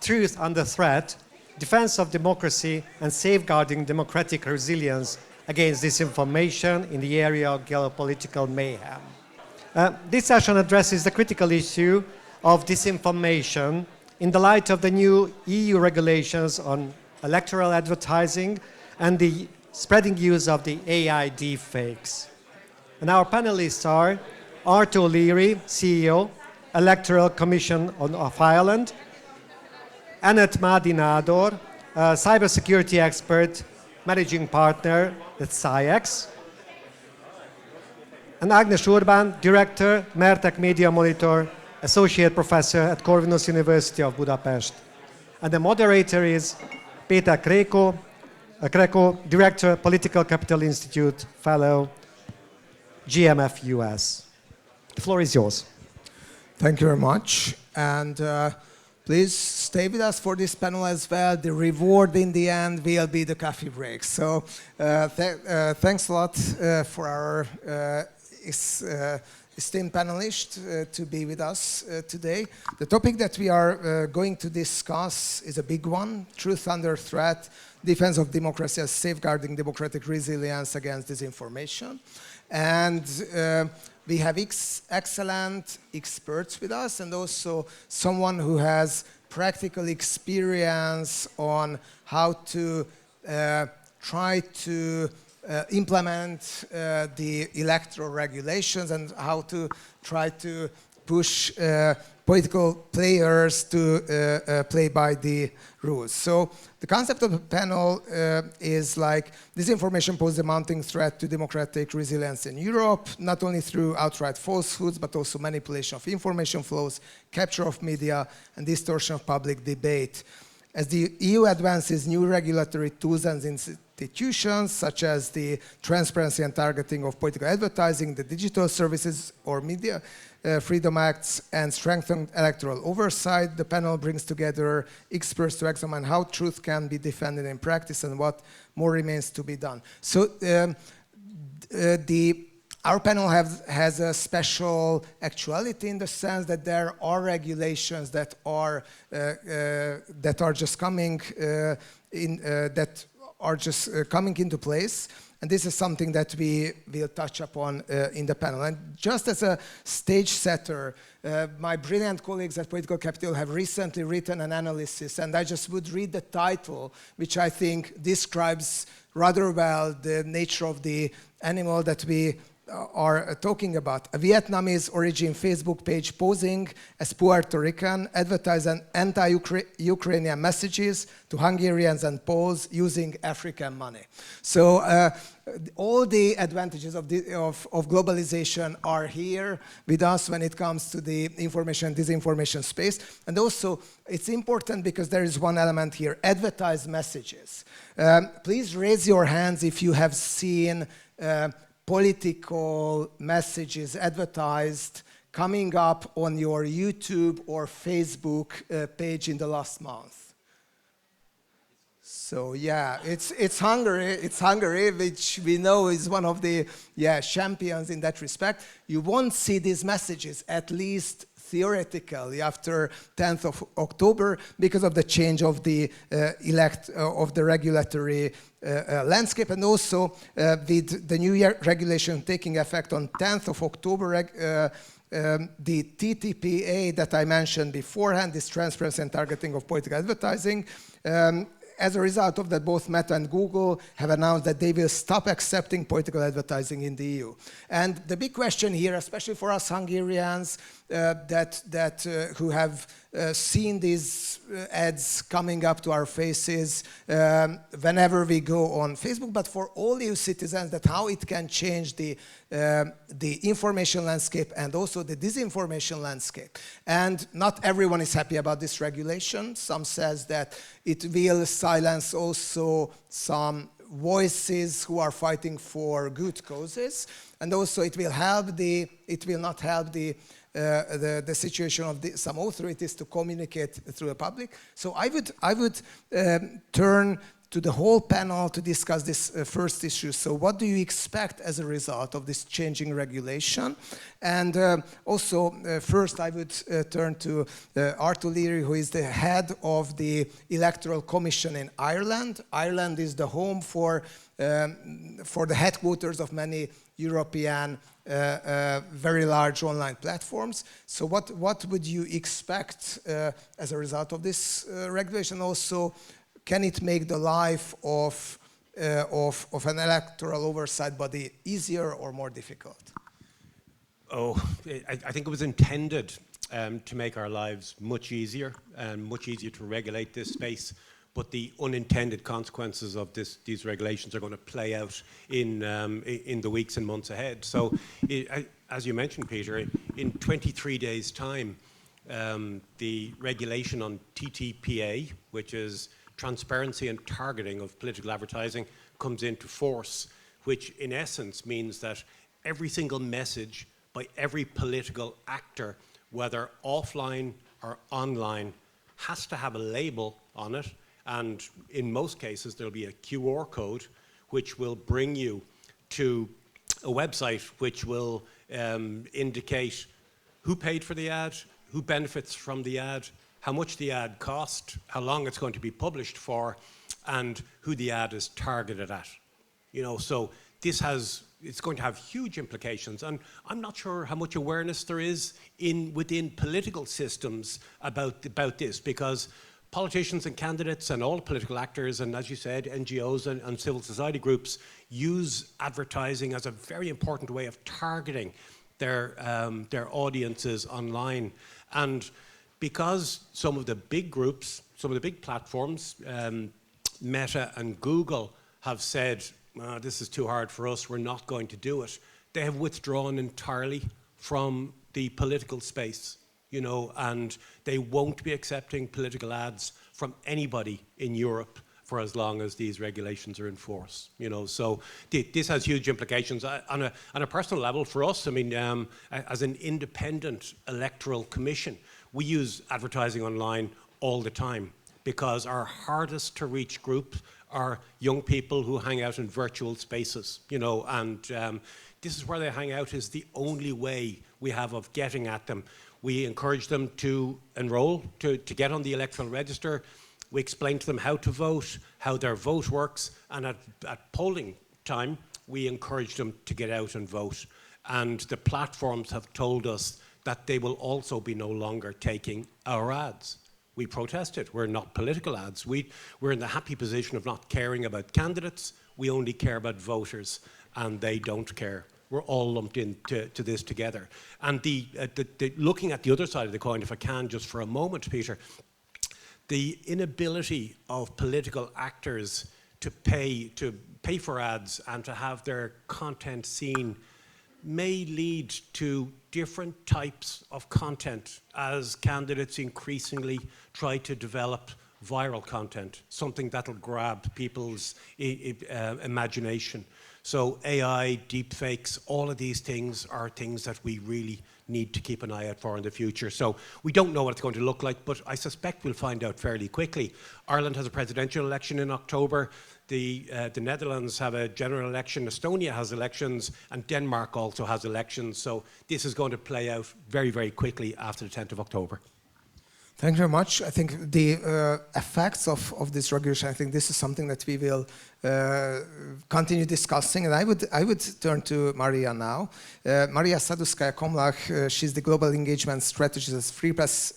Truth Under Threat, Defense of Democracy and Safeguarding Democratic Resilience Against Disinformation in the Area of Geopolitical Mayhem. This session addresses the critical issue of disinformation in the light of the new EU regulations on electoral advertising and the spreading use of the AI deepfakes. And our panelists are Arto O'Leary, CEO, Electoral Commission of Ireland, Anett Mádi-Nátor, cybersecurity expert, managing partner at CyEx, and Ágnes Urbán, director, Mertek Media Monitor, associate professor at Corvinus University of Budapest. And the moderator is Péter Krekó, director, Political Capital Institute, fellow, GMF US. The floor is yours. Thank you very much. And please stay with us for this panel as well. The reward in the end will be the coffee break. So thanks a lot for our esteemed panelists to be with us today. The topic that we are going to discuss is a big one: truth under threat, defense of democracy as safeguarding democratic resilience against disinformation. And we have excellent experts with us, and also someone who has practical experience on how to try to implement the electoral regulations and how to try to push political players to play by the rules. So the concept of the panel is like disinformation poses a mounting threat to democratic resilience in Europe, not only through outright falsehoods, but also manipulation of information flows, capture of media, and distortion of public debate. As the EU advances new regulatory tools and institutions, such as the transparency and targeting of political advertising, the digital services or media freedom acts, and strengthened electoral oversight, the panel brings together experts to examine how truth can be defended in practice and what more remains to be done. So our panel has a special actuality in the sense that there are regulations that are just coming coming into place, and this is something that we will touch upon in the panel. And just as a stage setter, my brilliant colleagues at Political Capital have recently written an analysis, and I just would read the title, which I think describes rather well the nature of the animal that we are talking about. A Vietnamese origin Facebook page posing as Puerto Rican advertising anti-Ukrainian messages to Hungarians and Poles using African money. So all the advantages of globalization are here with us when it comes to the information and disinformation space. And also, it's important because there is one element here: advertised messages. Please raise your hands if you have seen political messages advertised coming up on your YouTube or Facebook page in the last month. So yeah, it's Hungary, which we know is one of the champions in that respect. You won't see these messages, at least theoretically, after 10th of October because of the change of the regulatory landscape, and also with the new regulation taking effect on 10th of October, the TTPA that I mentioned beforehand, this transparency and targeting of political advertising, as a result of that, both Meta and Google have announced that they will stop accepting political advertising in the EU. And the big question here, especially for us Hungarians who have seen these ads coming up to our faces whenever we go on Facebook, but for all EU citizens, that how it can change the information landscape and also the disinformation landscape. And not everyone is happy about this regulation. Some says that it will silence also some voices who are fighting for good causes, and also it will not help the situation of some authorities to communicate through the public. So I would turn to the whole panel to discuss this first issue. So what do you expect as a result of this changing regulation? And also, first I would turn to Arthur Leary, who is the head of the Electoral Commission in Ireland. Ireland is the home for the headquarters of many European very large online platforms. So what would you expect as a result of this regulation? Also, can it make the life of an electoral oversight body easier or more difficult? Oh, I think it was intended to make our lives much easier and much easier to regulate this space. But the unintended consequences of these regulations are going to play out in the weeks and months ahead. So, as you mentioned, Peter, in 23 days' time, the regulation on TTPA, which is transparency and targeting of political advertising, comes into force, which in essence means that every single message by every political actor, whether offline or online, has to have a label on it. And in most cases, there'll be a QR code which will bring you to a website which will indicate who paid for the ad, who benefits from the ad, how much the ad cost, how long it's going to be published for, and who the ad is targeted at. You know, so it's going to have huge implications, and I'm not sure how much awareness there is within political systems about this, because politicians and candidates and all political actors, and as you said, NGOs and civil society groups use advertising as a very important way of targeting their audiences online. And because some of the big groups, some of the big platforms, Meta and Google, have said, this is too hard for us, we're not going to do it, they have withdrawn entirely from the political space, you know, and they won't be accepting political ads from anybody in Europe for as long as these regulations are in force, you know. So this has huge implications on a personal level for us. I mean, as an independent electoral commission, we use advertising online all the time because our hardest to reach groups are young people who hang out in virtual spaces, you know, and this is where they hang out, is the only way we have of getting at them. We encourage them to enroll, to get on the electoral register. We explain to them how to vote, how their vote works, and at polling time, we encourage them to get out and vote. And the platforms have told us that they will also be no longer taking our ads. We protested. We're not political ads. We're in the happy position of not caring about candidates. We only care about voters, and they don't care. We're all lumped into this together. And looking at the other side of the coin, if I can, just for a moment, Peter, the inability of political actors to pay for ads and to have their content seen may lead to different types of content as candidates increasingly try to develop viral content, something that'll grab people's imagination. So AI, deepfakes, all of these things are things that we really need to keep an eye out for in the future. So we don't know what it's going to look like, but I suspect we'll find out fairly quickly. Ireland has a presidential election in October. The Netherlands have a general election. Estonia has elections, and Denmark also has elections. So this is going to play out very, very quickly after the 10th of October. Thank you very much. I think the effects of this regulation, I think this is something that we will continue discussing. And I would turn to Maryia now. Maryia Sadouskaya-Komlach, she's the Global Engagement Strategist at Free Press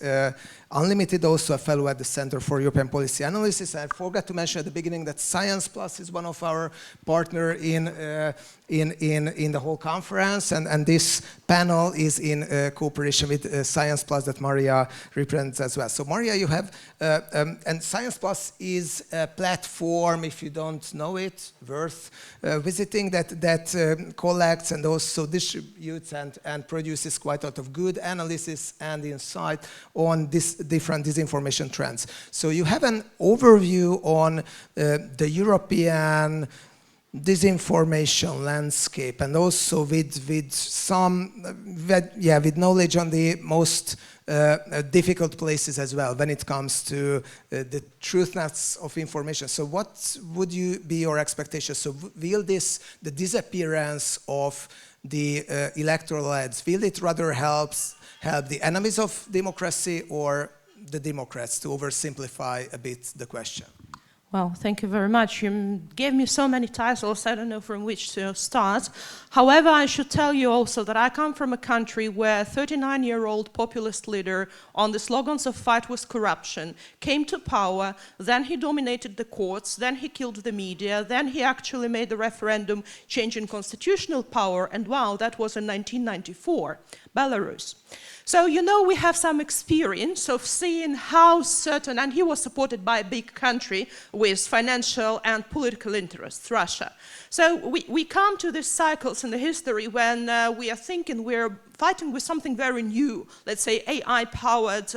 Unlimited, also a fellow at the Center for European Policy Analysis. I forgot to mention at the beginning that Science Plus is one of our partners in the whole conference, and this panel is in cooperation with Science Plus that Maryia represents as well. So Maryia, you have, and Science Plus is a platform, if you don't know it, worth visiting, that collects and also distributes and produces quite a lot of good analysis and insight on this different disinformation trends. So you have an overview on the European disinformation landscape, and also with knowledge on the most difficult places as well when it comes to the truthness of information. So what would be your expectations? So will the disappearance of the electoral ads, will it rather help the enemies of democracy or the Democrats, to oversimplify a bit the question? Well, thank you very much. You gave me so many titles, I don't know from which to start. However, I should tell you also that I come from a country where a 39-year-old populist leader on the slogans of fight with corruption came to power, then he dominated the courts, then he killed the media, then he actually made the referendum changing constitutional power, and wow, that was in 1994, Belarus. So, you know, we have some experience of seeing how certain, and he was supported by a big country with financial and political interests, Russia. So we come to these cycles in the history when we are thinking we're fighting with something very new, let's say AI-powered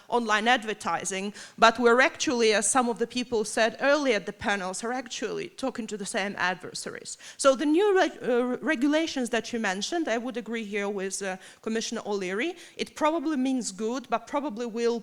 online advertising, but we're actually, as some of the people said earlier at the panels, are actually talking to the same adversaries. So the new regulations that you mentioned, I would agree here with Commissioner O'Leary, it probably means good, but probably will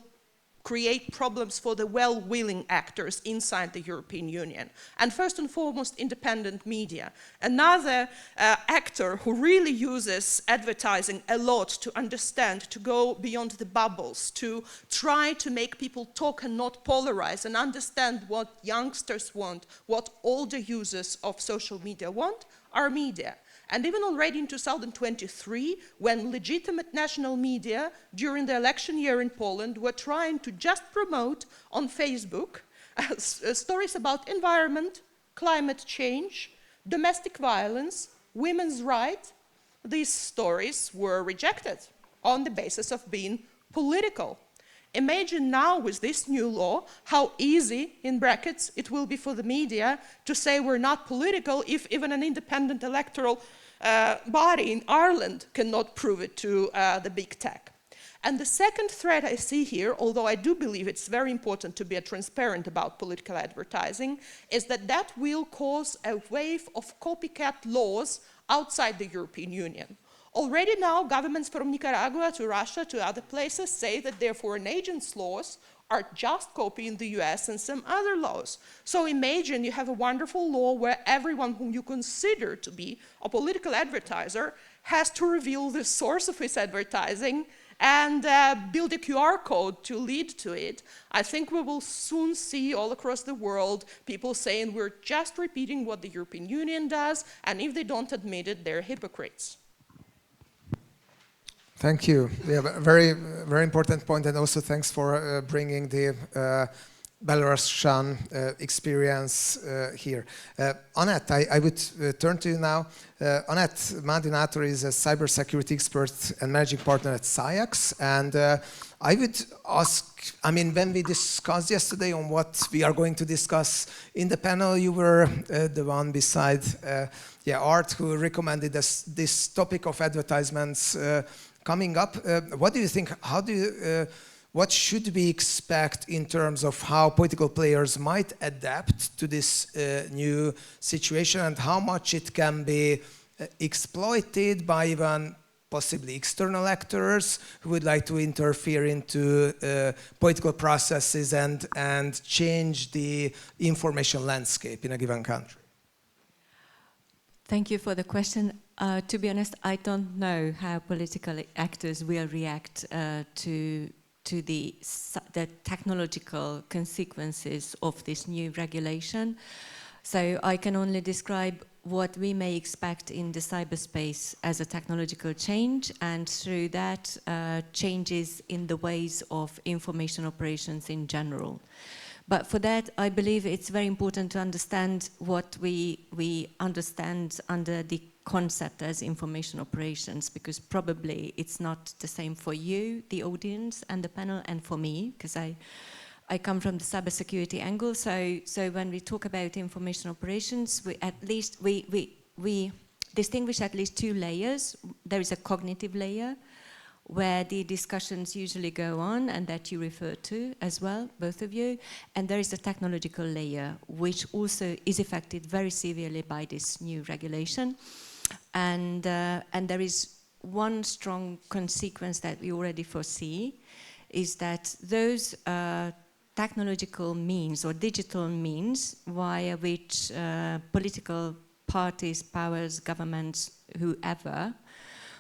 create problems for the well-willing actors inside the European Union. And first and foremost, independent media. Another actor who really uses advertising a lot to understand, to go beyond the bubbles, to try to make people talk and not polarize and understand what youngsters want, what older users of social media want, are media. And even already in 2023, when legitimate national media during the election year in Poland were trying to just promote on Facebook stories about environment, climate change, domestic violence, women's rights, these stories were rejected on the basis of being political. Imagine now with this new law how easy, in brackets, it will be for the media to say we're not political if even an independent electoral body in Ireland cannot prove it to the big tech. And the second threat I see here, although I do believe it's very important to be transparent about political advertising, is that that will cause a wave of copycat laws outside the European Union. Already now, governments from Nicaragua to Russia to other places say that their foreign agents' laws are just copying the US and some other laws. So imagine you have a wonderful law where everyone whom you consider to be a political advertiser has to reveal the source of his advertising and build a QR code to lead to it. I think we will soon see all across the world people saying we're just repeating what the European Union does, and if they don't admit it, they're hypocrites. Thank you. Yeah, very, very important point, and also thanks for bringing the Belarusian experience here. Anett, I would turn to you now. Anett, Mádi-Nátor is a cybersecurity expert and managing partner at CyEx, and I would ask, I mean, when we discussed yesterday on what we are going to discuss in the panel, you were the one beside Art who recommended this topic of advertisements coming up. What do you think? What should we expect in terms of how political players might adapt to this new situation, and how much it can be exploited by even possibly external actors who would like to interfere into political processes and change the information landscape in a given country? Thank you for the question. To be honest, I don't know how political actors will react to the technological consequences of this new regulation. So I can only describe what we may expect in the cyberspace as a technological change, and through that changes in the ways of information operations in general. But for that, I believe it's very important to understand what we understand under the concept as information operations, because probably it's not the same for you, the audience and the panel, and for me, because I come from the cybersecurity angle. So when we talk about information operations, we distinguish at least two layers. There is a cognitive layer, where the discussions usually go on and that you refer to as well, both of you. And there is a technological layer, which also is affected very severely by this new regulation. And there is one strong consequence that we already foresee, is that those technological means or digital means via which political parties, powers, governments, whoever,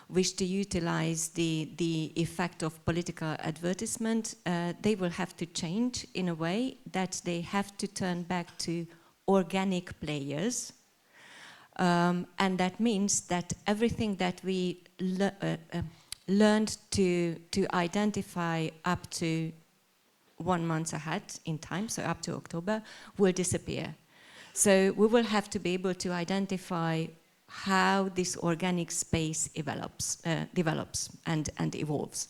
wish to utilize the effect of political advertisement, they will have to change in a way that they have to turn back to organic players. And that means that everything that we learned to identify up to 1 month ahead in time, so up to October, will disappear. So we will have to be able to identify how this organic space develops and evolves.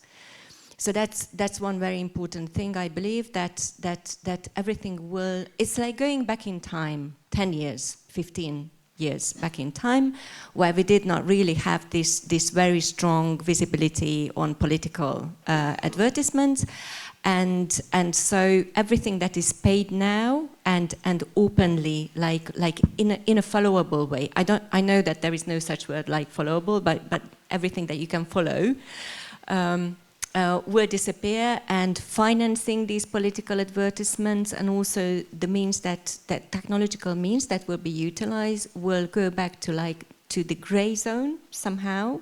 So that's one very important thing. I believe that everything will, it's like going back in time, 10 years, 15 years back in time, where we did not really have this very strong visibility on political advertisements. And so everything that is paid now and openly, like in a followable way. I know that there is no such word like followable, but everything that you can follow will disappear, and financing these political advertisements and also the means that technological means that will be utilized will go back to the gray zone somehow.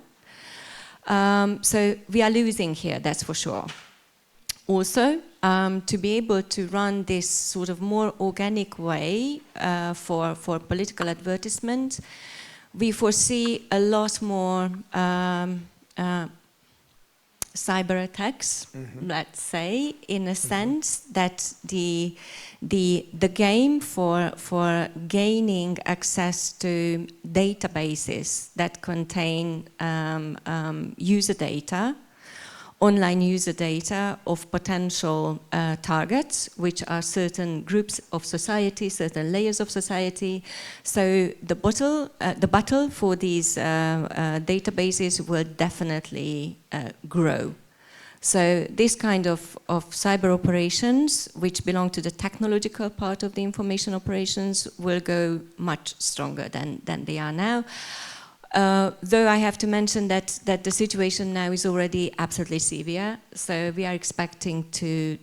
So we are losing here, that's for sure. Also, to be able to run this sort of more organic way for political advertisement, we foresee a lot more cyber attacks, let's say, in a sense that the game for gaining access to databases that contain user data, online user data of potential targets, which are certain groups of society, certain layers of society. So the battle for these databases will definitely grow. So this kind of cyber operations, which belong to the technological part of the information operations, will go much stronger than they are now. Though I have to mention that the situation now is already absolutely severe, so we are expecting to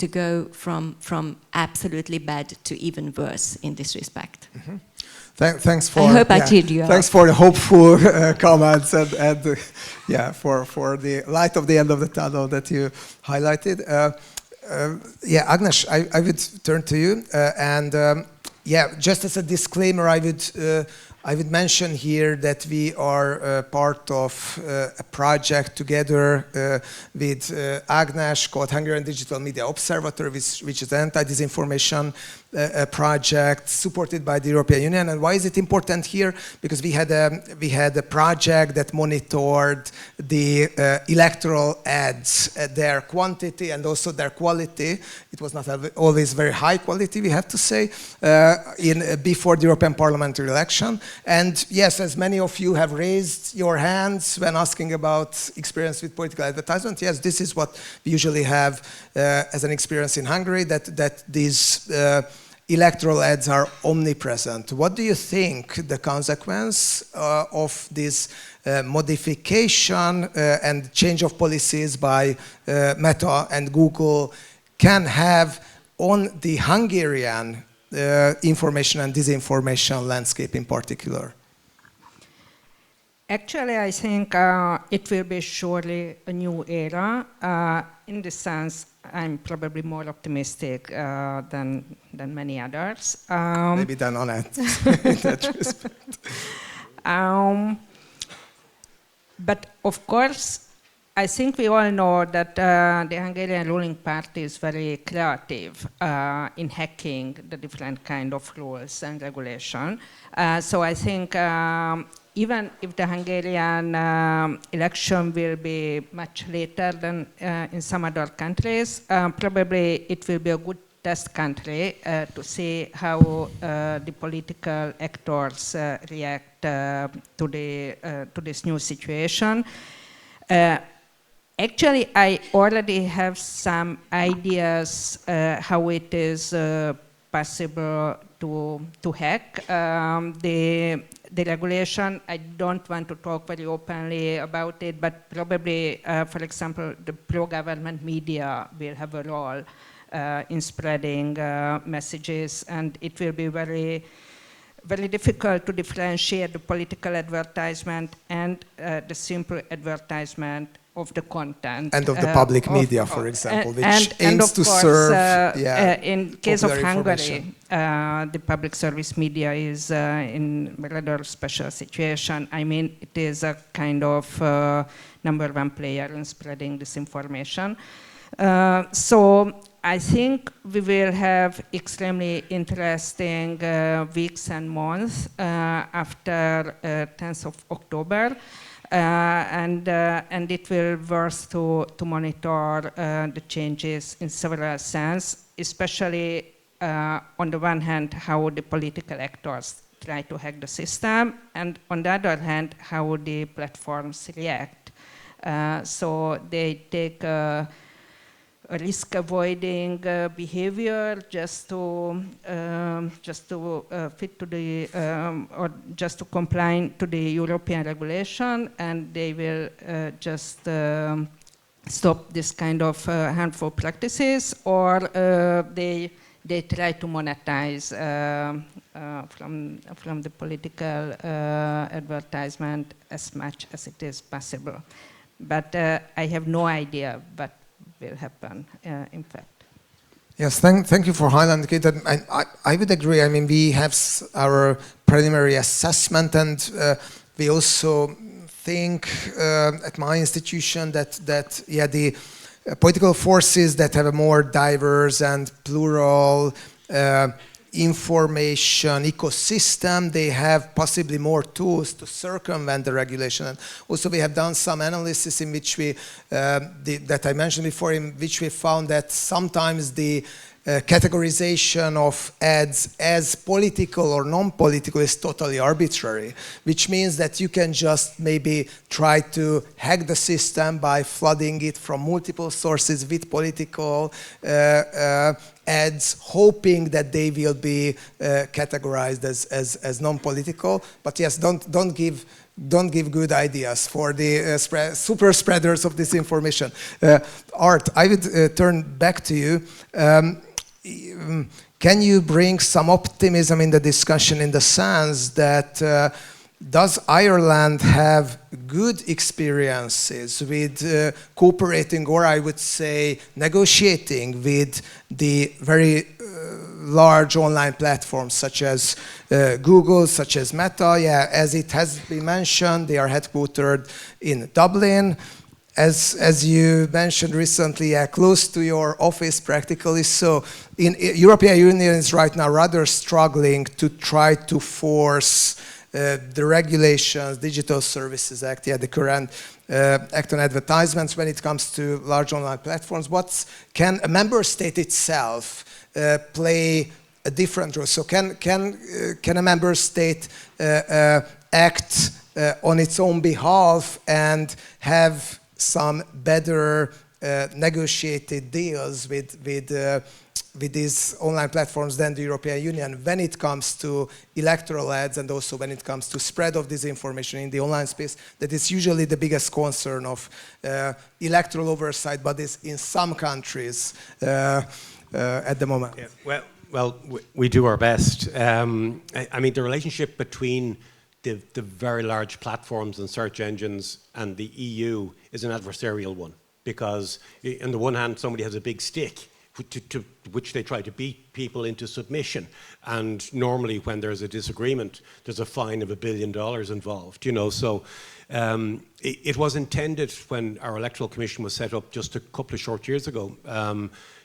go from absolutely bad to even worse in this respect. Mm-hmm. Thanks for. I hope I cheered you up. Thanks for the hopeful comments and for the light of the end of the tunnel that you highlighted. Ágnes, I would turn to you and just as a disclaimer, I would mention here that we are part of a project together with Ágnes called Hungarian Digital Media Observatory, which is an anti-disinformation project supported by the European Union. And why is it important here? Because we had a project that monitored the electoral ads, their quantity and also their quality. It was not always very high quality, we have to say, before the European parliamentary election. And yes, as many of you have raised your hands when asking about experience with political advertisement, yes, this is what we usually have as an experience in Hungary, that these electoral ads are omnipresent. What do you think the consequence of this modification and change of policies by Meta and Google can have on the Hungarian information and disinformation landscape in particular? Actually, I think it will be surely a new era. In this sense, I'm probably more optimistic than many others. Maybe than Anett in that respect. But of course, I think we all know that the Hungarian ruling party is very creative in hacking the different kind of rules and regulation. So I think even if the Hungarian election will be much later than in some other countries, probably it will be a good test country to see how the political actors react to this new situation. Actually, I already have some ideas how it is possible to hack. The regulation, I don't want to talk very openly about it, but probably, for example, the pro-government media will have a role in spreading messages, and it will be very, very difficult to differentiate the political advertisement and the simple advertisement of the content. And of the public media, for example, which aims to serve in case of information. Hungary, the public service media is in a rather special situation. I mean, it is a kind of #1 player in spreading disinformation. So I think we will have extremely interesting weeks and months after 10th of October. And it will worth to monitor the changes in several sense, especially on the one hand, how the political actors try to hack the system, and on the other hand, how the platforms react. So they take a risk-avoiding behavior just to fit to the or just to comply to the European regulation, and they will just stop this kind of harmful practices, or they try to monetize from the political advertisement as much as it is possible. But I have no idea what will happen, in fact. Yes, thank you for highlighting it. I would agree. I mean, we have our preliminary assessment, and we also think at my institution that the political forces that have a more diverse and plural information ecosystem, they have possibly more tools to circumvent the regulation. And also we have done some analysis in which we, that I mentioned before, in which we found that sometimes the categorization of ads as political or non-political is totally arbitrary, which means that you can just maybe try to hack the system by flooding it from multiple sources with political ads, hoping that they will be categorized as non-political. But yes, don't give good ideas for the super spreaders of disinformation. Art, I would turn back to you. Can you bring some optimism in the discussion in the sense that does Ireland have good experiences with cooperating, or I would say negotiating with the very large online platforms such as Google, such as Meta? Yeah, as it has been mentioned, they are headquartered in Dublin. As you mentioned recently, close to your office practically. So in European Union is right now rather struggling to try to force the regulations, Digital Services Act, the current Act on Advertisements when it comes to large online platforms. Can a member state itself play a different role? So can a member state act on its own behalf and have some better negotiated deals with these online platforms than the European Union when it comes to electoral ads, and also when it comes to spread of disinformation in the online space? That is usually the biggest concern of electoral oversight bodies in some countries at the moment. Yeah. Well, we do our best. I mean, the relationship between the very large platforms and search engines and the EU is an adversarial one, because on the one hand, somebody has a big stick to which they try to beat people into submission, and normally when there's a disagreement, there's a fine of $1 billion involved, you know. So it was intended when our Electoral Commission was set up just a couple of short years ago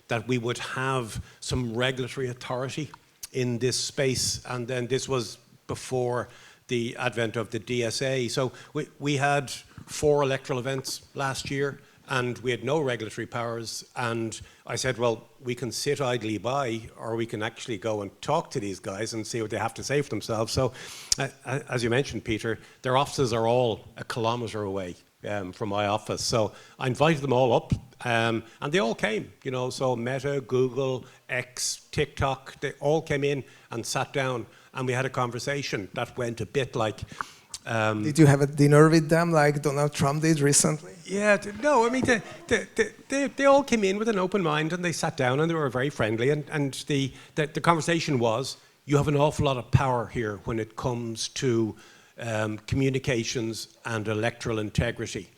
that we would have some regulatory authority in this space, and then this was before the advent of the DSA. So we had 4 electoral events last year, and we had no regulatory powers. And I said, well, we can sit idly by, or we can actually go and talk to these guys and see what they have to say for themselves. So as you mentioned, Peter, their offices are all a kilometre away. from my office. So I invited them all up, and they all came, you know, so Meta, Google, X, TikTok, they all came in and sat down, and we had a conversation that went a bit like... did you have a dinner with them like Donald Trump did recently? Yeah, no, I mean, they all came in with an open mind, and they sat down, and they were very friendly, and the conversation was, you have an awful lot of power here when it comes to communications and electoral integrity.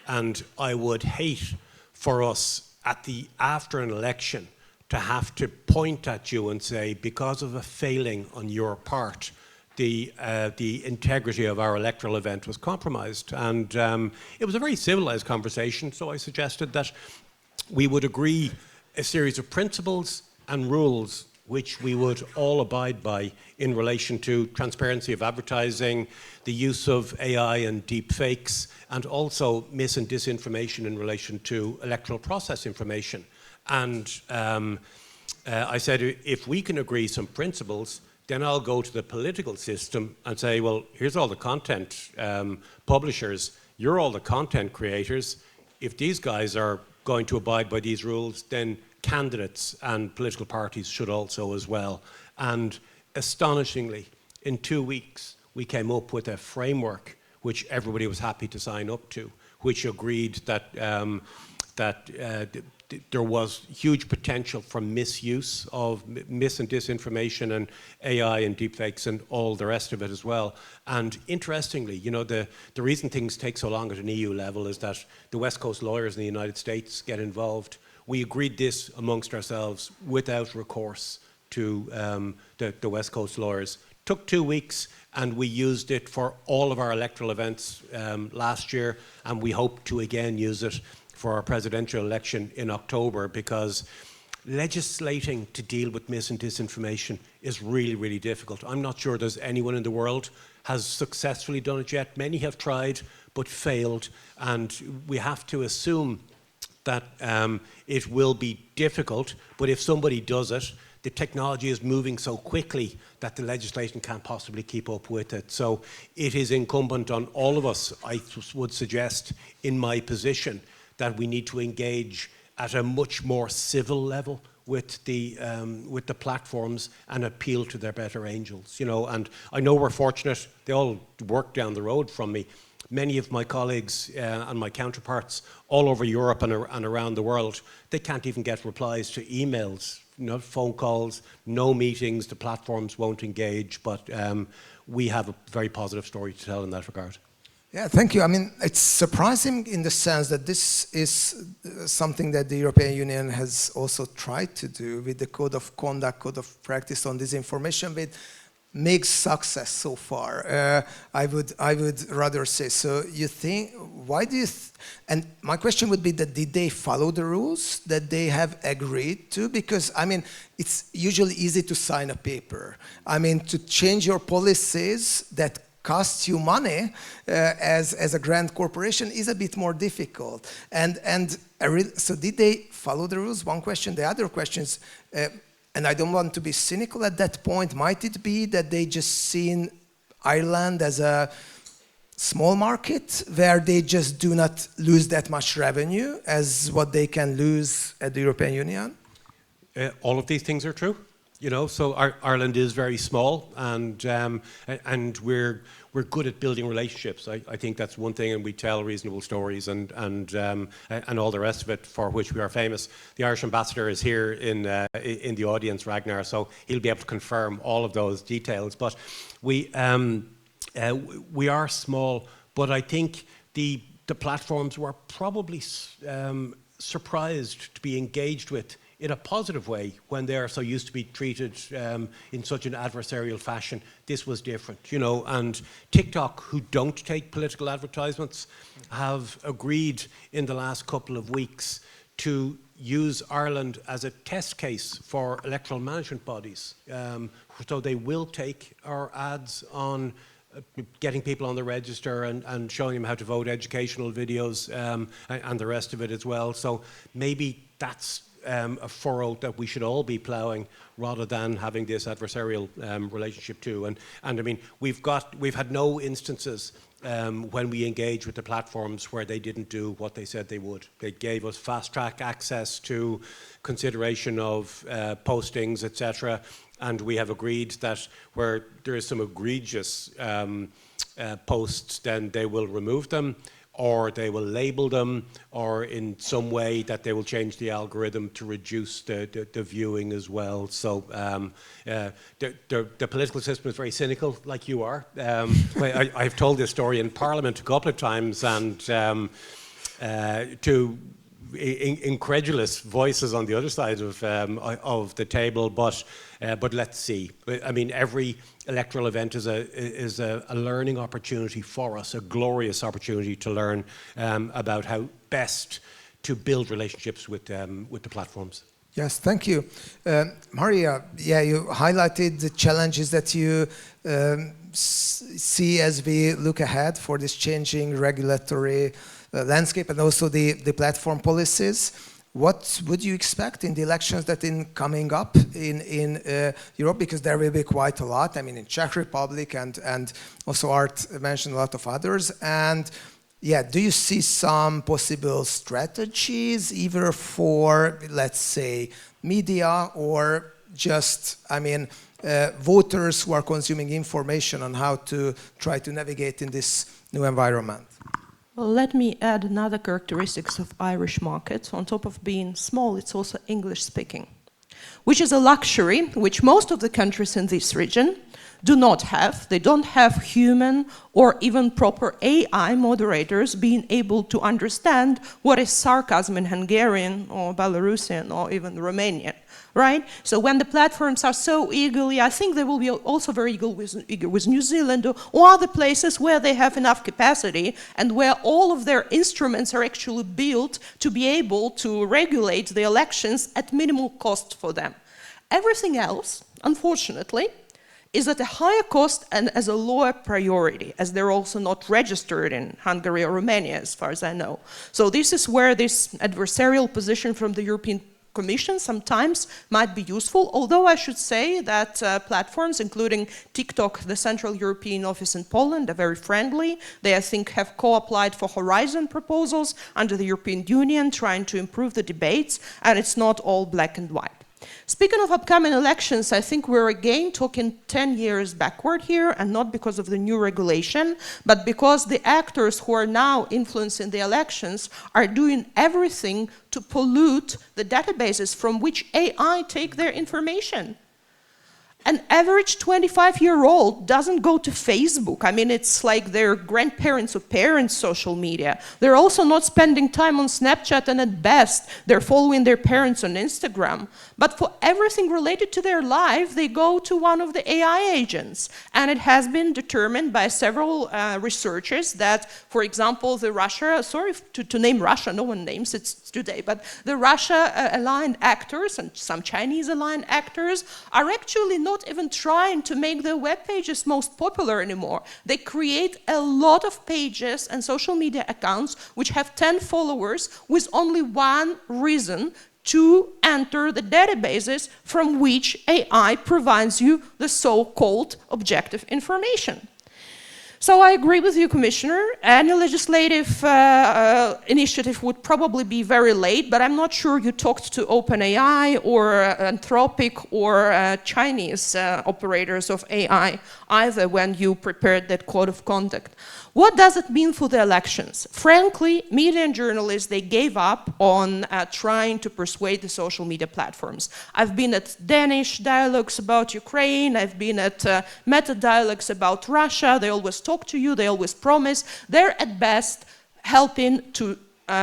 And I would hate for us after an election to have to point at you and say, because of a failing on your part, the integrity of our electoral event was compromised. And it was a very civilized conversation, so I suggested that we would agree a series of principles and rules which we would all abide by in relation to transparency of advertising, the use of AI and deep fakes, and also mis and disinformation in relation to electoral process information. And I said, if we can agree some principles, then I'll go to the political system and say, well, here's all the content publishers, you're all the content creators. If these guys are going to abide by these rules, then candidates and political parties should also as well. And astonishingly, in 2 weeks, we came up with a framework which everybody was happy to sign up to, which agreed that there was huge potential for misuse of mis and disinformation and AI and deepfakes and all the rest of it as well. And interestingly, you know, the reason things take so long at an EU level is that the West Coast lawyers in the United States get involved. We agreed this amongst ourselves without recourse to the West Coast lawyers. Took 2 weeks, and we used it for all of our electoral events last year, and we hope to again use it for our presidential election in October, because legislating to deal with mis and disinformation is really, really difficult. I'm not sure there's anyone in the world has successfully done it yet. Many have tried but failed, and we have to assume that it will be difficult, but if somebody does it, the technology is moving so quickly that the legislation can't possibly keep up with it. So it is incumbent on all of us, I would suggest, in my position, that we need to engage at a much more civil level with the platforms and appeal to their better angels. You know, and I know we're fortunate; they all work down the road from me. Many of my colleagues and my counterparts all over Europe and around the world, they can't even get replies to emails, no phone calls, no meetings. The platforms won't engage, but we have a very positive story to tell in that regard. Yeah, thank you. I mean, it's surprising in the sense that this is something that the European Union has also tried to do with the Code of Conduct, Code of Practice on Disinformation, with mixed success so far. I would rather say. So you think, why do you, and my question would be that did they follow the rules that they have agreed to? Because, I mean, it's usually easy to sign a paper. I mean, to change your policies that costs you money as a grand corporation is a bit more difficult. So did they follow the rules? One question. The other question is, and I don't want to be cynical at that point, might it be that they just seen Ireland as a small market where they just do not lose that much revenue as what they can lose at the European Union? All of these things are true. You know, so Ireland is very small, and we're good at building relationships. I think that's one thing, and we tell reasonable stories and all the rest of it, for which we are famous. The Irish ambassador is here in the audience, Ragnar, so he'll be able to confirm all of those details. But we are small, but I think the platforms were probably surprised to be engaged with in a positive way when they are so used to be treated in such an adversarial fashion. This was different, you know, and TikTok, who don't take political advertisements, have agreed in the last couple of weeks to use Ireland as a test case for electoral management bodies. So they will take our ads on getting people on the register and showing them how to vote, educational videos, and the rest of it as well. So maybe that's a furrow that we should all be ploughing, rather than having this adversarial relationship too. And I mean, we've had no instances when we engage with the platforms where they didn't do what they said they would. They gave us fast-track access to consideration of postings, etc., and we have agreed that where there is some egregious posts, then they will remove them, or they will label them, or in some way that they will change the algorithm to reduce the viewing as well. So the political system is very cynical, like you are. I've told this story in Parliament a couple of times, and to incredulous voices on the other side of the table, but let's see. I mean, every electoral event is a learning opportunity for us, a glorious opportunity to learn about how best to build relationships with the platforms. Yes, thank you. Maryia, yeah, you highlighted the challenges that you see as we look ahead for this changing regulatory landscape and also the platform policies. What would you expect in the elections that are coming up in Europe? Because there will be quite a lot. I mean, in Czech Republic and also Art mentioned a lot of others. And yeah, do you see some possible strategies either for, let's say, media or just, I mean, voters who are consuming information on how to try to navigate in this new environment? Well, let me add another characteristics of Irish market. On top of being small, it's also English speaking, which is a luxury which most of the countries in this region do not have. They don't have human or even proper AI moderators being able to understand what is sarcasm in Hungarian or Belarusian or even Romanian, right? So when the platforms are so eagerly, I think they will be also very eager with New Zealand or other places where they have enough capacity and where all of their instruments are actually built to be able to regulate the elections at minimal cost for them. Everything else, unfortunately, is at a higher cost and as a lower priority, as they're also not registered in Hungary or Romania, as far as I know. So this is where this adversarial position from the European Commission sometimes might be useful, although I should say that platforms, including TikTok, the Central European Office in Poland, are very friendly. They, I think, have co-applied for Horizon proposals under the European Union, trying to improve the debates, and it's not all black and white. Speaking of upcoming elections, I think we're again talking 10 years backward here, and not because of the new regulation, but because the actors who are now influencing the elections are doing everything to pollute the databases from which AI take their information. An average 25-year-old doesn't go to Facebook. I mean, it's like their grandparents' or parents' social media. They're also not spending time on Snapchat, and at best, they're following their parents on Instagram. But for everything related to their life, they go to one of the AI agents. And it has been determined by several researchers that, for example, the Russia, sorry to name Russia, no one names it today, but the Russia-aligned actors and some Chinese-aligned actors are actually not even trying to make their web pages most popular anymore. They create a lot of pages and social media accounts which have 10 followers with only one reason: to enter the databases from which AI provides you the so-called objective information. So I agree with you, Commissioner. Any legislative initiative would probably be very late, but I'm not sure you talked to OpenAI or Anthropic or Chinese operators of AI either when you prepared that code of conduct. What does it mean for the elections? Frankly, media and journalists, they gave up on trying to persuade the social media platforms. I've been at Danish dialogues about Ukraine, I've been at meta dialogues about Russia. They always talk to you, they always promise. They're at best helping to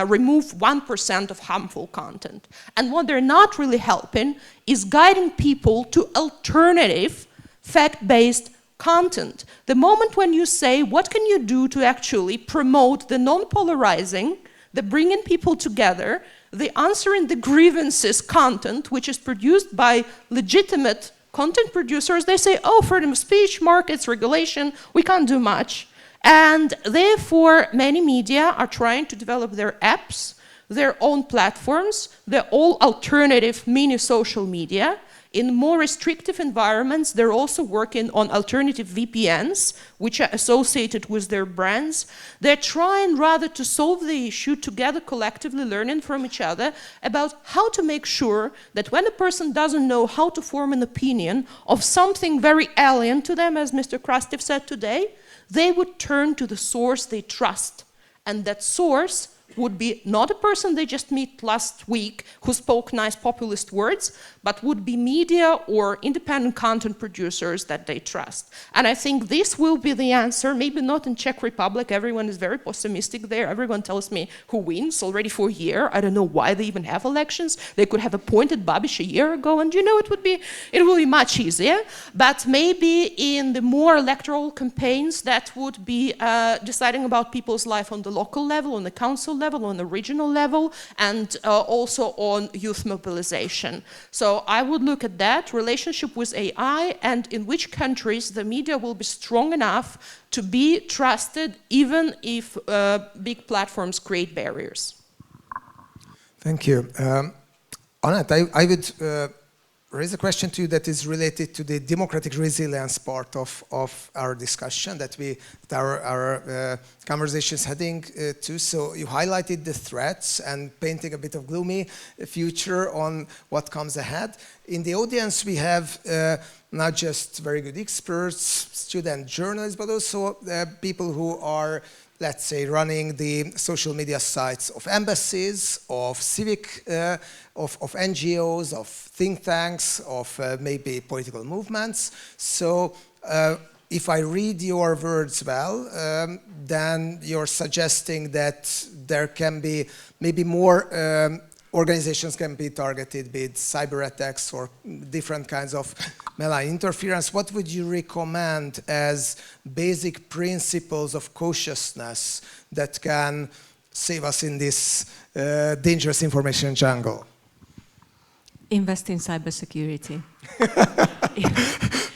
remove 1% of harmful content. And what they're not really helping is guiding people to alternative, fact-based content. The moment when you say, what can you do to actually promote the non-polarizing, the bringing people together, the answering the grievances content, which is produced by legitimate content producers, they say, oh, freedom of speech, markets, regulation, we can't do much. And therefore, many media are trying to develop their apps, their own platforms, they're all alternative mini social media. In more restrictive environments, they're also working on alternative VPNs, which are associated with their brands. They're trying rather to solve the issue together, collectively learning from each other about how to make sure that when a person doesn't know how to form an opinion of something very alien to them, as Mr. Krastev said today, they would turn to the source they trust. And that source would be not a person they just met last week who spoke nice populist words, but would be media or independent content producers that they trust. And I think this will be the answer, maybe not in Czech Republic, everyone is very pessimistic there, everyone tells me who wins already for a year, I don't know why they even have elections, they could have appointed Babiš a year ago, and you know it will be much easier, but maybe in the more electoral campaigns that would be deciding about people's life on the local level, on the council level, on the regional level, and also on youth mobilization. So I would look at that relationship with AI and in which countries the media will be strong enough to be trusted even if big platforms create barriers. Thank you. Anett, I would raise a question to you that is related to the democratic resilience part of our discussion that our conversation is heading to. So you highlighted the threats and painting a bit of gloomy future on what comes ahead. In the audience we have not just very good experts, student journalists, but also people who are, let's say, running the social media sites of embassies, of civic, of NGOs, of think tanks, of maybe political movements. So if I read your words well, then you're suggesting that there can be maybe more organizations can be targeted with cyber attacks or different kinds of malign interference. What would you recommend as basic principles of cautiousness that can save us in this dangerous information jungle? Invest in cybersecurity.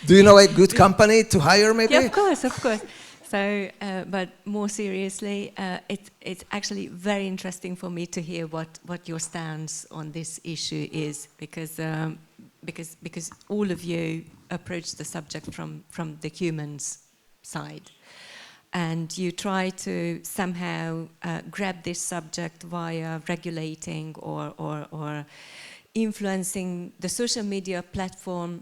Do you know a good company to hire, maybe? Yeah, of course, of course. So, but more seriously, it's actually very interesting for me to hear what your stance on this issue is, because all of you approach the subject from the humans side, and you try to somehow grab this subject via regulating or influencing the social media platform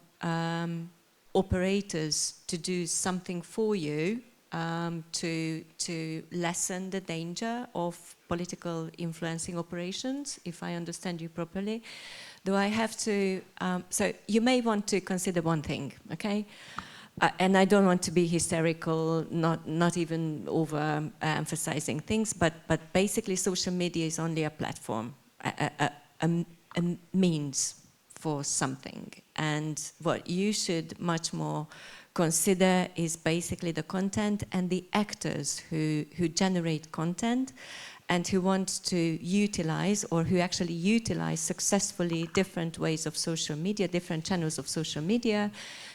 operators to do something for you. To lessen the danger of political influencing operations, if I understand you properly. Though I have to, so you may want to consider one thing, okay? And I don't want to be hysterical, not even over emphasizing things, but basically social media is only a platform, a means for something. And what you should much more consider is basically the content and the actors who generate content and who want to utilize or who actually utilize successfully different ways of social media, different channels of social media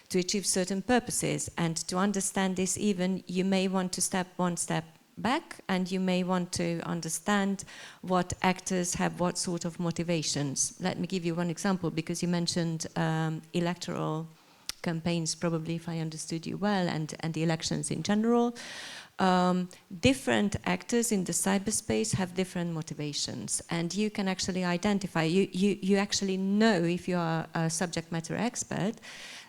to achieve certain purposes. And to understand this even, you may want to step one step back and you may want to understand what actors have what sort of motivations. Let me give you one example, because you mentioned electoral campaigns, probably, if I understood you well, and the elections in general. Different actors in the cyberspace have different motivations, and you can actually identify, you actually know, if you are a subject matter expert,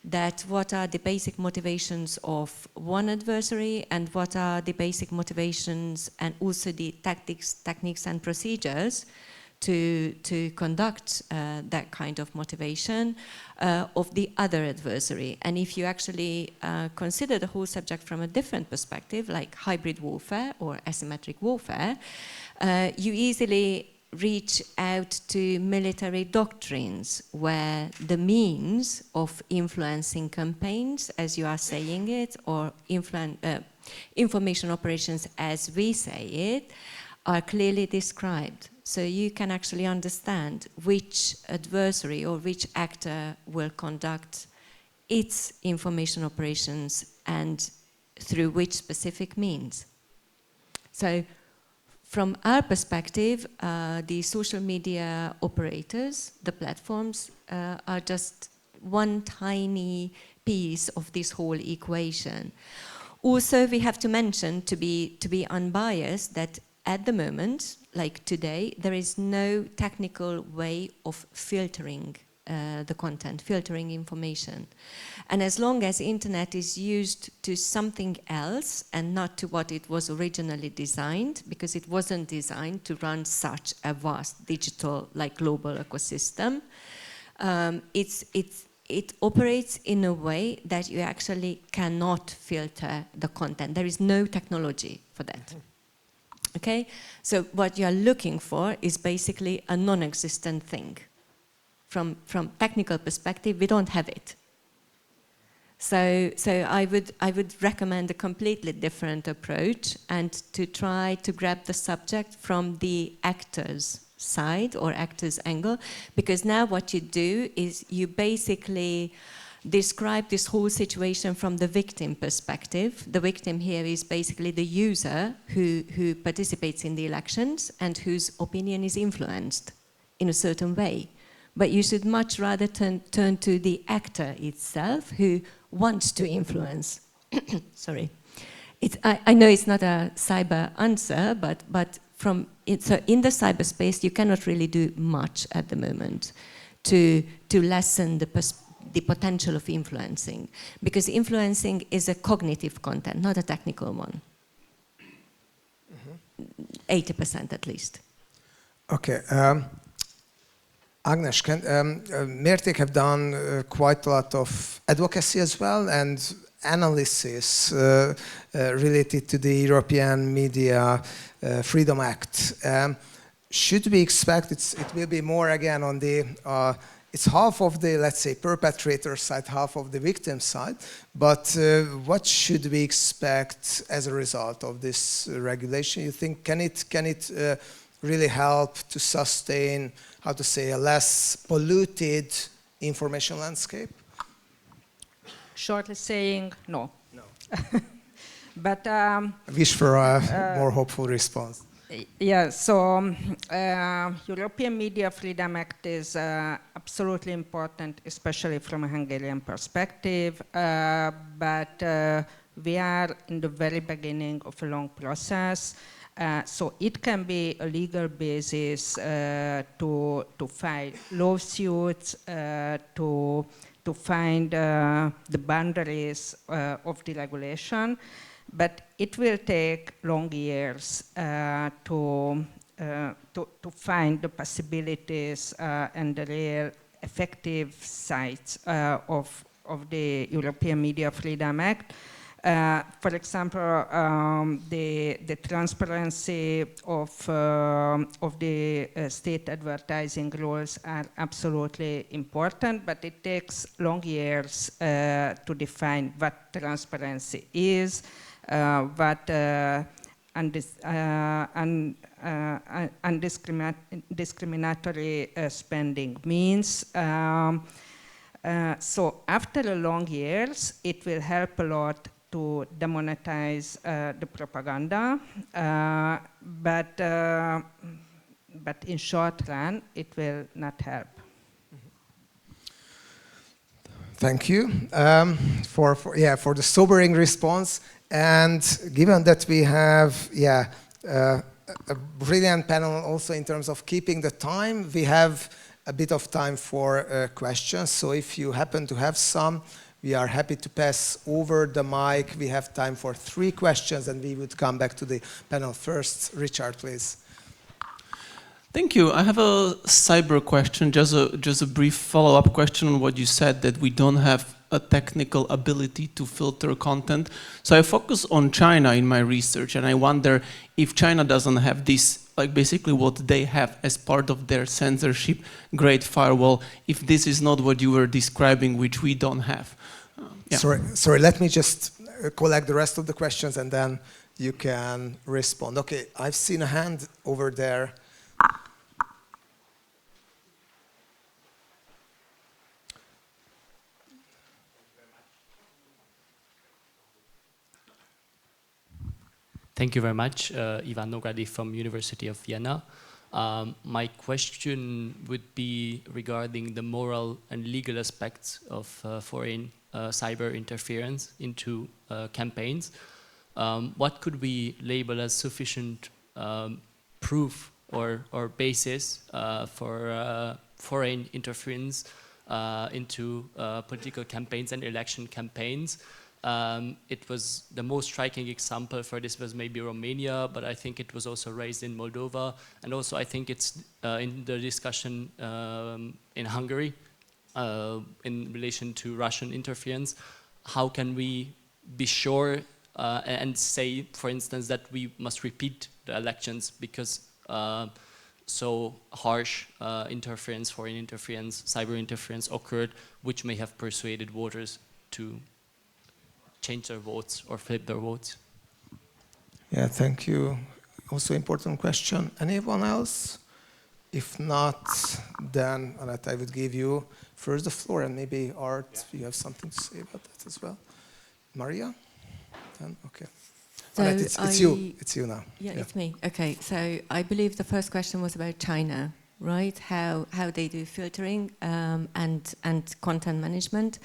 that what are the basic motivations of one adversary and what are the basic motivations and also the techniques and procedures to conduct that kind of motivation of the other adversary. And if you actually consider the whole subject from a different perspective, like hybrid warfare or asymmetric warfare, you easily reach out to military doctrines where the means of influencing campaigns, as you are saying it, or information operations as we say it, are clearly described. So you can actually understand which adversary or which actor will conduct its information operations and through which specific means. So from our perspective, the social media operators, the platforms, are just one tiny piece of this whole equation. Also, we have to mention, to be unbiased, that at the moment, like today, there is no technical way of filtering the content, filtering information. And as long as internet is used to something else and not to what it was originally designed, because it wasn't designed to run such a vast digital, like global ecosystem, it operates in a way that you actually cannot filter the content. There is no technology for that. Okay? So what you are looking for is basically a non-existent thing. From technical perspective, we don't have it. So I would recommend a completely different approach and to try to grab the subject from the actor's side or actor's angle, because now what you do is you basically describe this whole situation from the victim perspective. The victim here is basically the user who participates in the elections and whose opinion is influenced in a certain way. But you should much rather turn to the actor itself who wants to influence. Sorry. I know it's not a cyber answer, but so in the cyberspace, you cannot really do much at the moment to lessen the potential of influencing, because influencing is a cognitive content, not a technical one. 80% at least. Okay. Ágnes, Mertek have done quite a lot of advocacy as well and analysis related to the European Media Freedom Act. Should we expect it will be more again on the it's half of the, let's say, perpetrator side, half of the victim side, but what should we expect as a result of this regulation? You think can it really help to sustain, how to say, a less polluted information landscape? Shortly saying, no. No. But wish for a more hopeful response. Yeah, so European Media Freedom Act is absolutely important, especially from a Hungarian perspective, but we are in the very beginning of a long process. So it can be a legal basis to file lawsuits, to find the boundaries of the regulation, but it will take long years to find the possibilities and the real effective sides of the European Media Freedom Act. For example, the transparency of the state advertising rules are absolutely important, but it takes long years to define what transparency is, what undiscriminatory spending means. So after a long years, it will help a lot to demonetize the propaganda, but in short run, it will not help. Thank you for the sobering response. And given that we have a brilliant panel also in terms of keeping the time, we have a bit of time for questions. So if you happen to have some, we are happy to pass over the mic. We have time for 3 questions, and we would come back to the panel first. Richard, please. Thank you. I have a cyber question, just a brief follow-up question on what you said, that we don't have a technical ability to filter content. So I focus on China in my research, and I wonder if China doesn't have this, like basically what they have as part of their censorship Great Firewall, if this is not what you were describing, which we don't have. Yeah. Sorry, let me just collect the rest of the questions and then you can respond. Okay, I've seen a hand over there. Thank you very much. Ivan Nogradi from University of Vienna. My question would be regarding the moral and legal aspects of foreign cyber interference into campaigns. What could we label as sufficient proof or basis for foreign interference into political campaigns and election campaigns? It was the most striking example for this was maybe Romania, but I think it was also raised in Moldova, and also I think it's in the discussion in Hungary in relation to Russian interference. How can we be sure and say, for instance, that we must repeat the elections because so harsh interference, foreign interference, cyber interference occurred, which may have persuaded voters to change their votes or flip their votes? Yeah, thank you. Also important question. Anyone else? If not, then Anett, I would give you first the floor, and maybe Art, you have something to say about that as well. Maryia? Then, okay. So Anett, it's you. It's you now. Yeah, it's me. Okay, so I believe the first question was about China, right? How they do filtering and content management.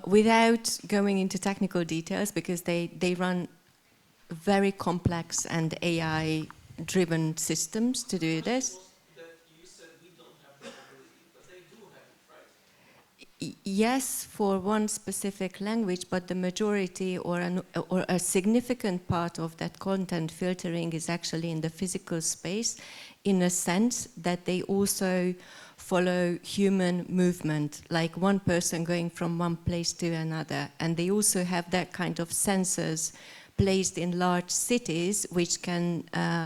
Without going into technical details, because they run very complex and AI-driven systems to do this. Yes, for one specific language, but the majority or a significant part of that content filtering is actually in the physical space, in a sense that they also follow human movement, like one person going from one place to another. And they also have that kind of sensors placed in large cities, which can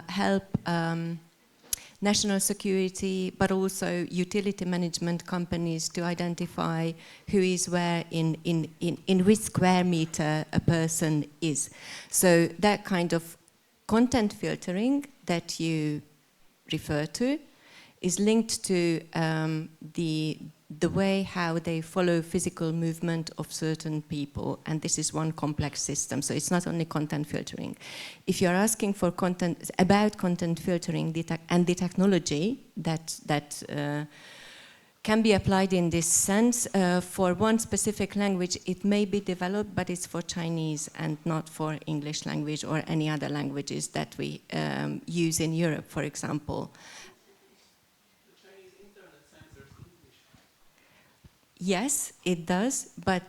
help national security, but also utility management companies to identify who is where in which square meter a person is. So that kind of content filtering that you refer to is linked to the way how they follow physical movement of certain people, and this is one complex system. So it's not only content filtering. If you're asking for content about content filtering and the technology that can be applied in this sense for one specific language, it may be developed, but it's for Chinese and not for English language or any other languages that we use in Europe, for example. Yes, it does, but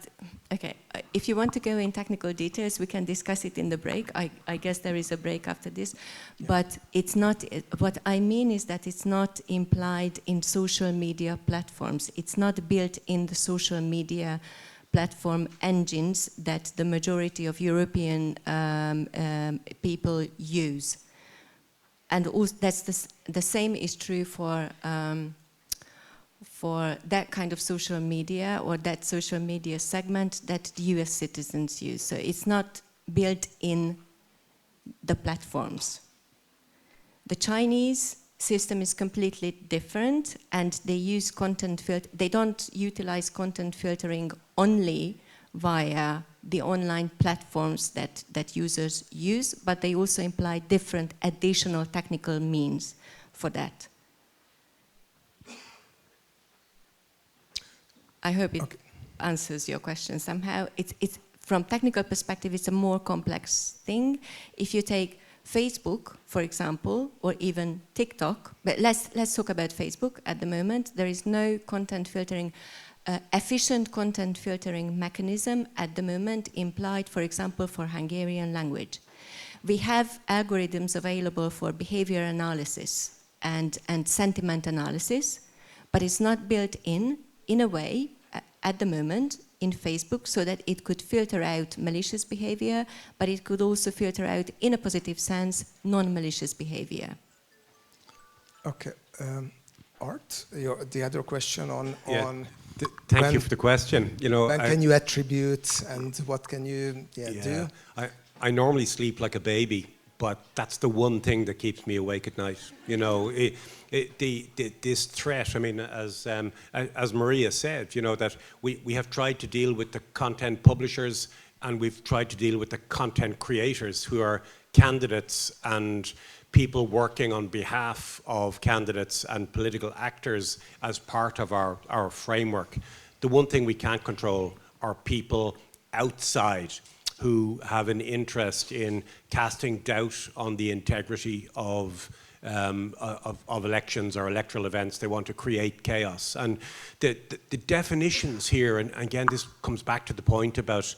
okay, if you want to go in technical details, we can discuss it in the break. I guess there is a break after this, yeah. But it's not, what I mean is that it's not implied in social media platforms. It's not built in the social media platform engines that the majority of European people use. And also that's the same is true for that kind of social media or that social media segment that the US citizens use. So it's not built in the platforms. The Chinese system is completely different, and they use content filter. They don't utilize content filtering only via the online platforms that users use, but they also imply different additional technical means for that. I hope it answers your question somehow. It's from technical perspective, it's a more complex thing. If you take Facebook, for example, or even TikTok, but let's talk about Facebook at the moment. There is no content filtering, efficient content filtering mechanism at the moment implied, for example, for Hungarian language. We have algorithms available for behavior analysis and sentiment analysis, but it's not built in a way at the moment in Facebook so that it could filter out malicious behavior, but it could also filter out, in a positive sense, non-malicious behavior. Okay. Art, the other question on... Thank you for the question. You know, when can you attribute and what can you do? I normally sleep like a baby, but that's the one thing that keeps me awake at night. You know, this threat, I mean, as Maryia said, you know, that we have tried to deal with the content publishers and we've tried to deal with the content creators who are candidates and people working on behalf of candidates and political actors as part of our framework. The one thing we can't control are people outside who have an interest in casting doubt on the integrity of elections or electoral events. They want to create chaos. And the definitions here, and again, this comes back to the point about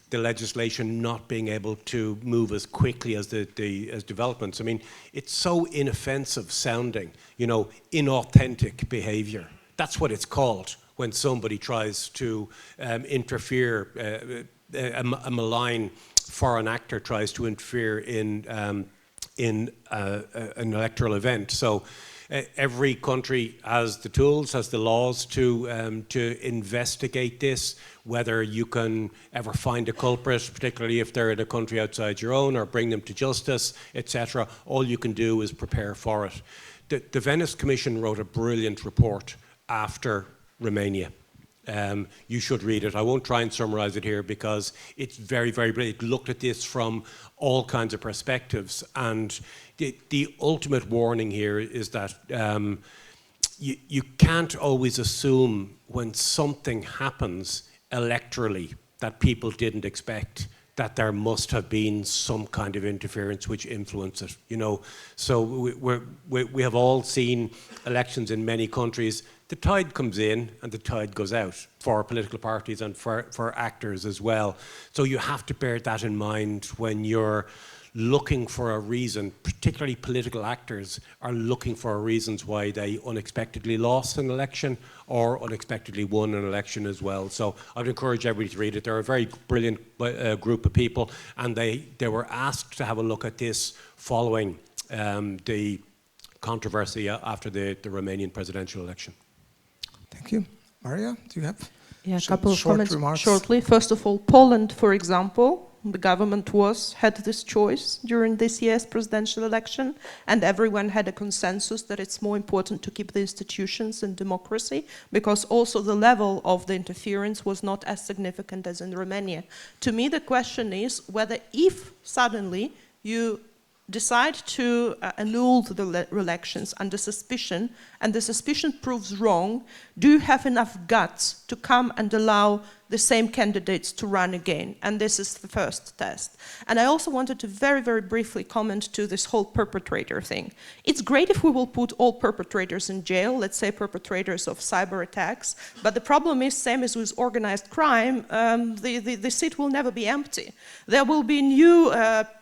the legislation not being able to move as quickly as as developments. I mean, it's so inoffensive sounding, you know, inauthentic behavior. That's what it's called when somebody tries to interfere, a malign foreign actor tries to interfere in an electoral event. So every country has the tools, has the laws to investigate this, whether you can ever find a culprit, particularly if they're in a country outside your own, or bring them to justice, etc. All you can do is prepare for it. The Venice Commission wrote a brilliant report after Romania. You should read it. I won't try and summarize it here because it's very, very brilliant. It looked at this from all kinds of perspectives, and the ultimate warning here is that you can't always assume when something happens electorally that people didn't expect that there must have been some kind of interference which influenced it, you know. So we have all seen elections in many countries. The tide comes in and the tide goes out for political parties and for actors as well. So you have to bear that in mind when you're looking for a reason. Particularly political actors are looking for reasons why they unexpectedly lost an election or unexpectedly won an election as well. So I'd encourage everybody to read it. They're a very brilliant group of people, and they were asked to have a look at this following the controversy after the Romanian presidential election. Thank you. Maryia, do you have a couple of comments remarks? Shortly. First of all, Poland, for example, the government had this choice during this year's presidential election, and everyone had a consensus that it's more important to keep the institutions and democracy, because also the level of the interference was not as significant as in Romania. To me, the question is whether if suddenly you decide to annul the elections under suspicion, and the suspicion proves wrong, do you have enough guts to come and allow the same candidates to run again? And this is the first test. And I also wanted to very, very briefly comment to this whole perpetrator thing. It's great if we will put all perpetrators in jail, let's say perpetrators of cyber attacks, but the problem is, same as with organized crime, the seat will never be empty. There will be new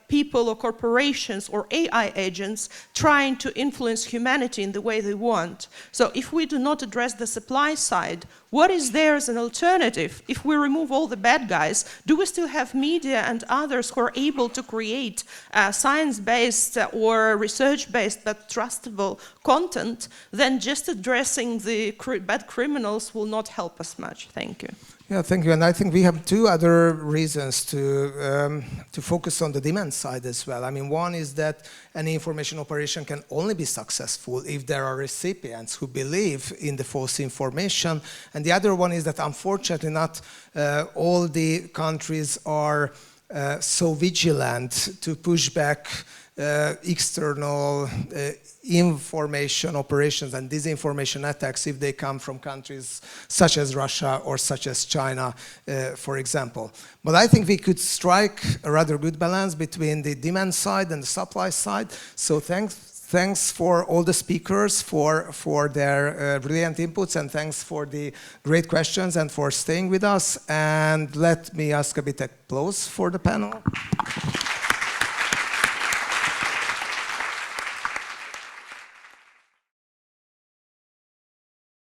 people or corporations or AI agents trying to influence humanity in the way they want. So if we do not address the supply side, what is there as an alternative? If we remove all the bad guys, do we still have media and others who are able to create science-based or research-based but trustable content? Then just addressing the bad criminals will not help us much. Thank you. Yeah, thank you. And I think we have two other reasons to focus on the demand side as well. I mean, one is that any information operation can only be successful if there are recipients who believe in the false information. And the other one is that unfortunately not all the countries are so vigilant to push back external information operations and disinformation attacks if they come from countries such as Russia or such as China, for example. But I think we could strike a rather good balance between the demand side and the supply side. So thanks for all the speakers for their brilliant inputs, and thanks for the great questions and for staying with us. And let me ask a bit of applause for the panel.